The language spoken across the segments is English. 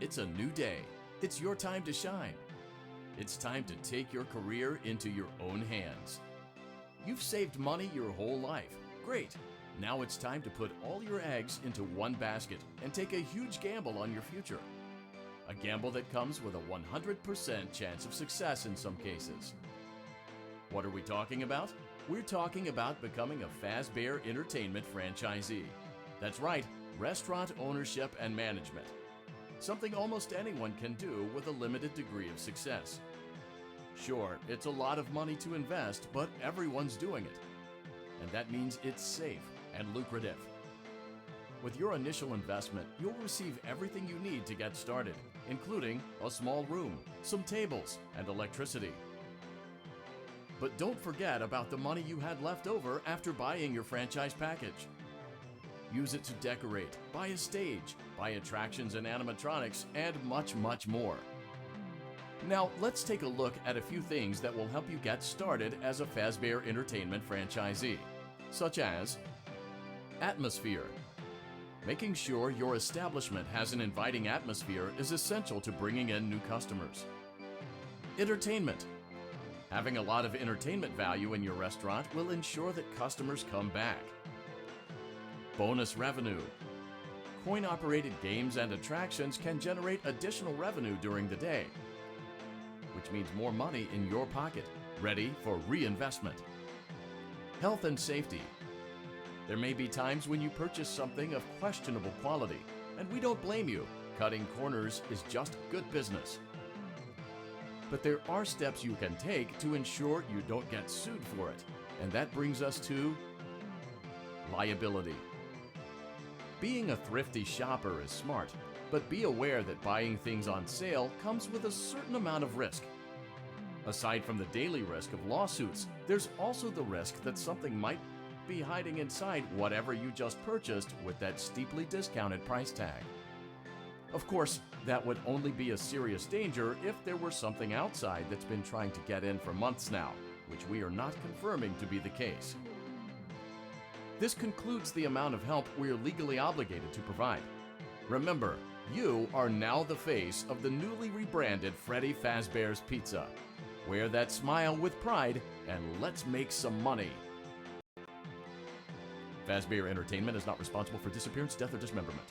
It's a new day. It's your time to shine. It's time to take your career into your own hands. You've saved money your whole life. Great. Now it's time to put all your eggs into one basket and take a huge gamble on your future. A gamble that comes with a 100% chance of success in some cases. What are we talking about? We're talking about becoming a Fazbear Entertainment franchisee. That's right, restaurant ownership and management. Something almost anyone can do with a limited degree of success. Sure, it's a lot of money to invest, but everyone's doing it. And that means it's safe and lucrative. With your initial investment, you'll receive everything you need to get started, including a small room, some tables, and electricity. But don't forget about the money you had left over after buying your franchise package. Use it to decorate, buy a stage, buy attractions and animatronics, and much, much more. Now, let's take a look at a few things that will help you get started as a Fazbear Entertainment franchisee, such as atmosphere. Making sure your establishment has an inviting atmosphere is essential to bringing in new customers. Entertainment. Having a lot of entertainment value in your restaurant will ensure that customers come back. Bonus revenue. Coin-operated games and attractions can generate additional revenue during the day, which means more money in your pocket, ready for reinvestment. Health and safety. There may be times when you purchase something of questionable quality, and we don't blame you. Cutting corners is just good business. But there are steps you can take to ensure you don't get sued for it, and that brings us to liability. Being a thrifty shopper is smart, but be aware that buying things on sale comes with a certain amount of risk. Aside from the daily risk of lawsuits, there's also the risk that something might be hiding inside whatever you just purchased with that steeply discounted price tag. Of course, that would only be a serious danger if there were something outside that's been trying to get in for months now, which we are not confirming to be the case. This concludes the amount of help we are legally obligated to provide. Remember, you are now the face of the newly rebranded Freddy Fazbear's Pizza. Wear that smile with pride and let's make some money. Fazbear Entertainment is not responsible for disappearance, death, or dismemberment.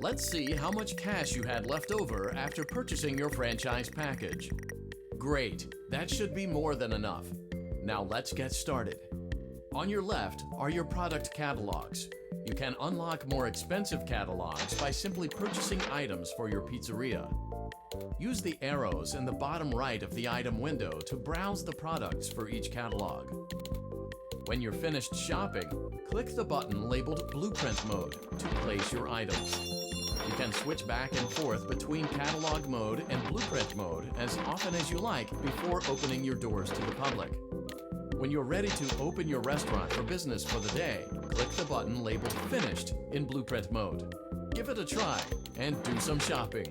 Let's see how much cash you had left over after purchasing your franchise package. Great, that should be more than enough. Now let's get started. On your left are your product catalogs. You can unlock more expensive catalogs by simply purchasing items for your pizzeria. Use the arrows in the bottom right of the item window to browse the products for each catalog. When you're finished shopping, click the button labeled Blueprint Mode to place your items. You can switch back and forth between Catalog Mode and Blueprint Mode as often as you like before opening your doors to the public. When you're ready to open your restaurant for business for the day, click the button labeled Finished in Blueprint Mode. Give it a try and do some shopping.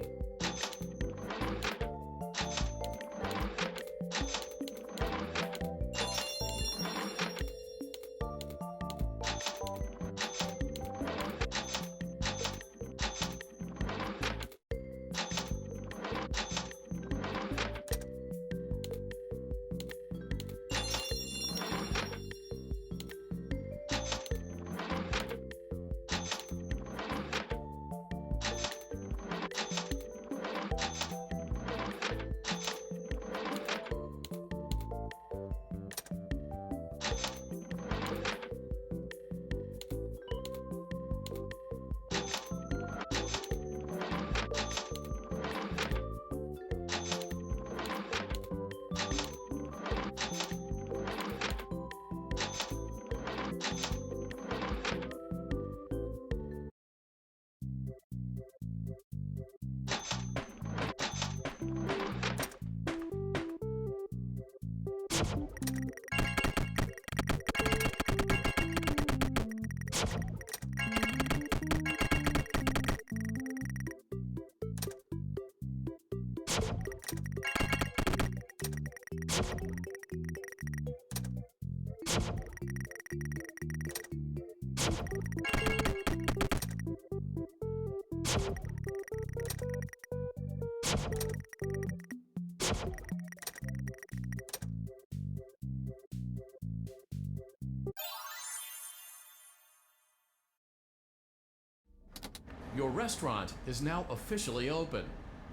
Your restaurant is now officially open.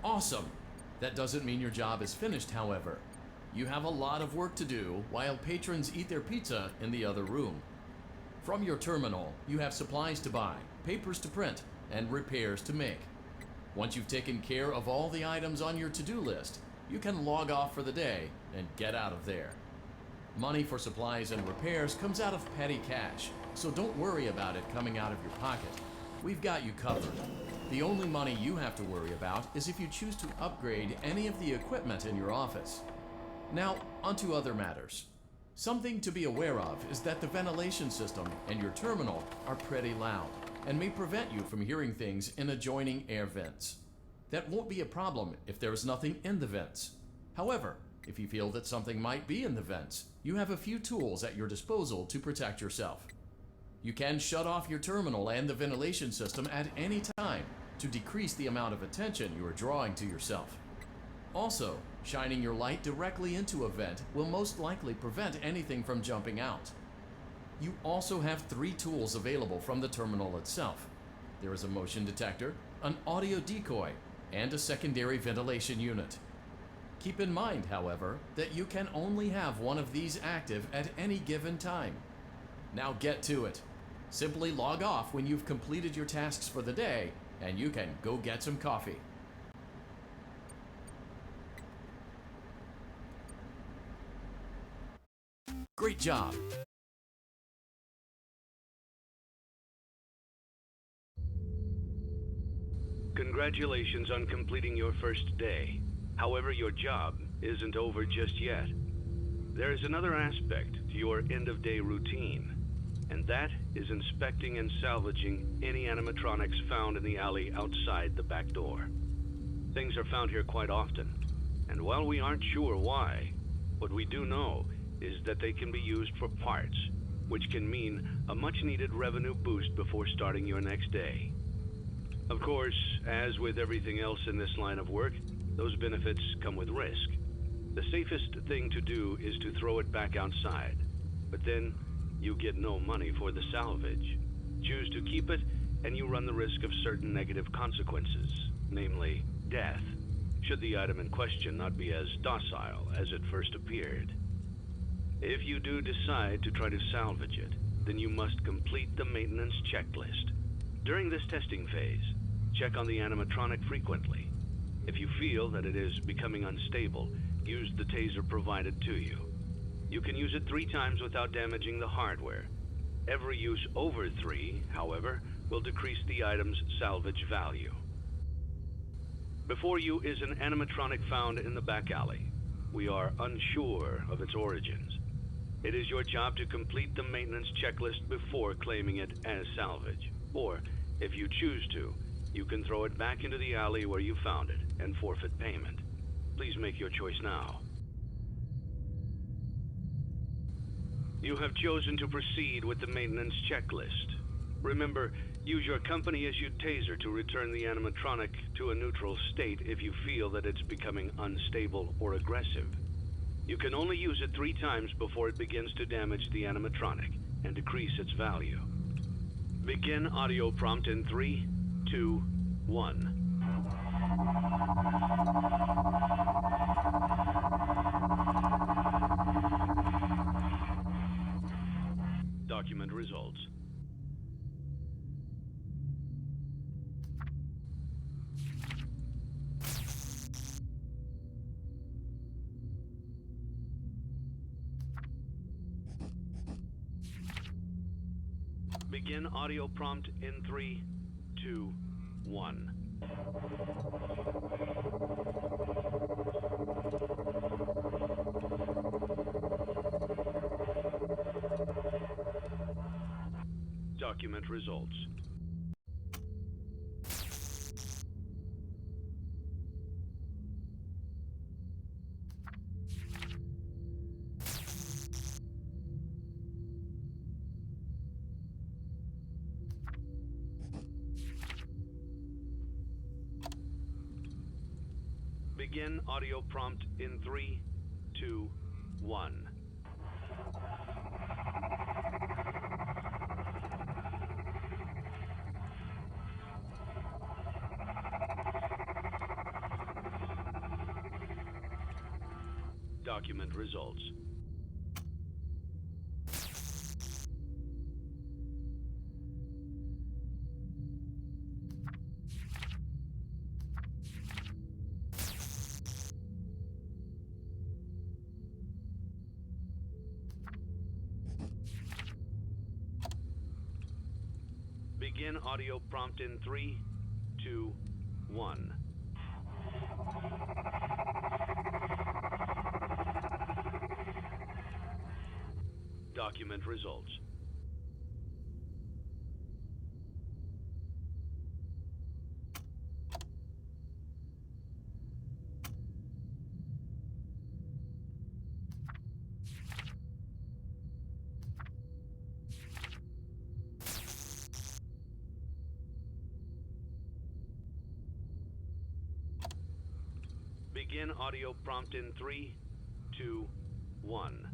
Awesome! That doesn't mean your job is finished, however. You have a lot of work to do while patrons eat their pizza in the other room. From your terminal, you have supplies to buy, papers to print, and repairs to make. Once you've taken care of all the items on your to-do list, you can log off for the day and get out of there. Money for supplies and repairs comes out of petty cash, so don't worry about it coming out of your pocket. We've got you covered. The only money you have to worry about is if you choose to upgrade any of the equipment in your office. Now, onto other matters. Something to be aware of is that the ventilation system and your terminal are pretty loud and may prevent you from hearing things in adjoining air vents. That won't be a problem if there is nothing in the vents. However, if you feel that something might be in the vents, you have a few tools at your disposal to protect yourself. You can shut off your terminal and the ventilation system at any time to decrease the amount of attention you are drawing to yourself. Also, shining your light directly into a vent will most likely prevent anything from jumping out. You also have 3 tools available from the terminal itself. There is a motion detector, an audio decoy, and a secondary ventilation unit. Keep in mind, however, that you can only have one of these active at any given time. Now get to it. Simply log off when you've completed your tasks for the day, and you can go get some coffee. Great job! Congratulations on completing your first day. However, your job isn't over just yet. There is another aspect to your end-of-day routine, and that is inspecting and salvaging any animatronics found in the alley outside the back door. Things are found here quite often, and while we aren't sure why, what we do know is that they can be used for parts, which can mean a much-needed revenue boost before starting your next day. Of course, as with everything else in this line of work, those benefits come with risk. The safest thing to do is to throw it back outside, but then you get no money for the salvage. Choose to keep it, and you run the risk of certain negative consequences, namely death, should the item in question not be as docile as it first appeared. If you do decide to try to salvage it, then you must complete the maintenance checklist. During this testing phase, check on the animatronic frequently. If you feel that it is becoming unstable, use the taser provided to you. You can use it 3 times without damaging the hardware. Every use over 3, however, will decrease the item's salvage value. Before you is an animatronic found in the back alley. We are unsure of its origins. It is your job to complete the maintenance checklist before claiming it as salvage. Or, if you choose to, you can throw it back into the alley where you found it and forfeit payment. Please make your choice now. You have chosen to proceed with the maintenance checklist. Remember, use your company-issued taser to return the animatronic to a neutral state if you feel that it's becoming unstable or aggressive. You can only use it 3 times before it begins to damage the animatronic and decrease its value. Begin audio prompt in 3, 2, 1. Document results. Begin audio prompt in 3, 2, 1. Document results. Begin audio prompt in 3, 2, 1. Document results. Begin audio prompt in 3, 2, 1. Document results. Begin audio prompt in 3, 2, 1.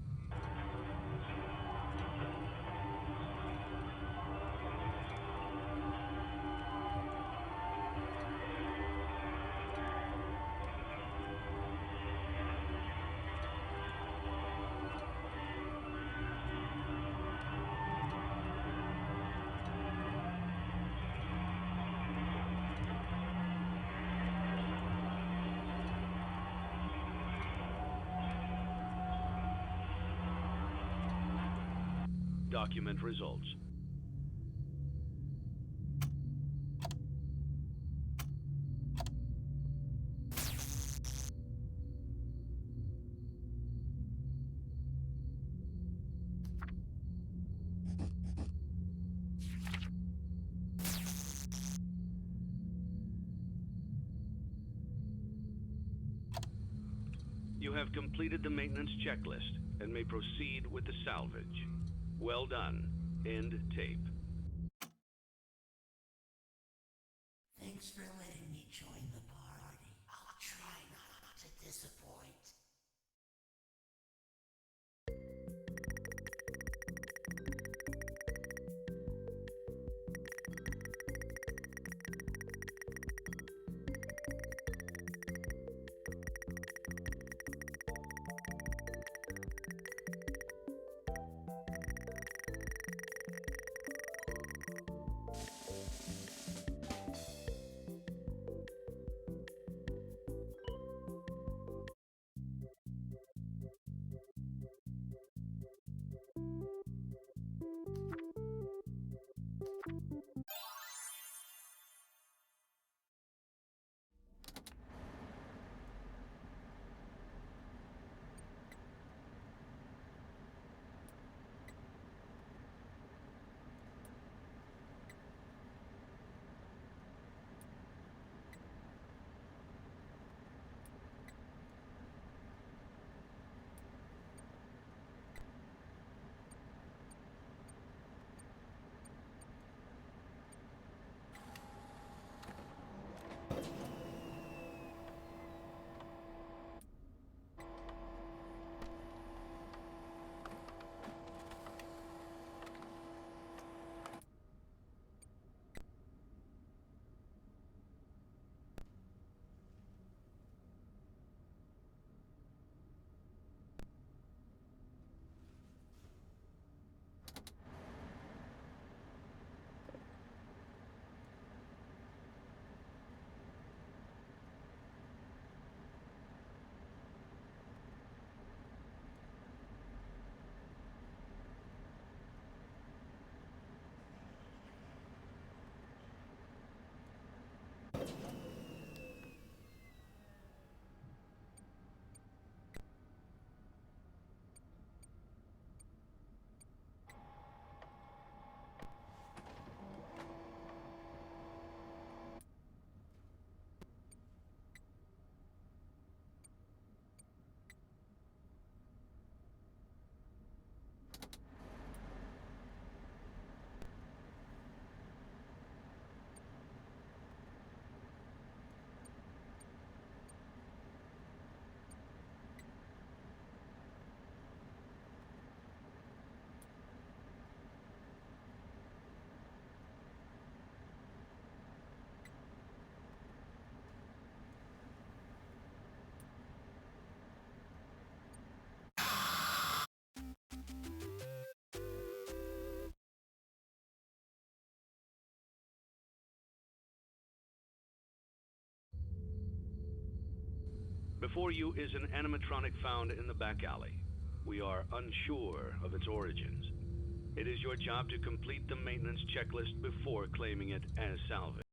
Document results. You have completed the maintenance checklist and may proceed with the salvage. Well done. End tape. Thanks for letting me join the party. I'll try not to disappoint. Before you is an animatronic found in the back alley. We are unsure of its origins. It is your job to complete the maintenance checklist before claiming it as salvage.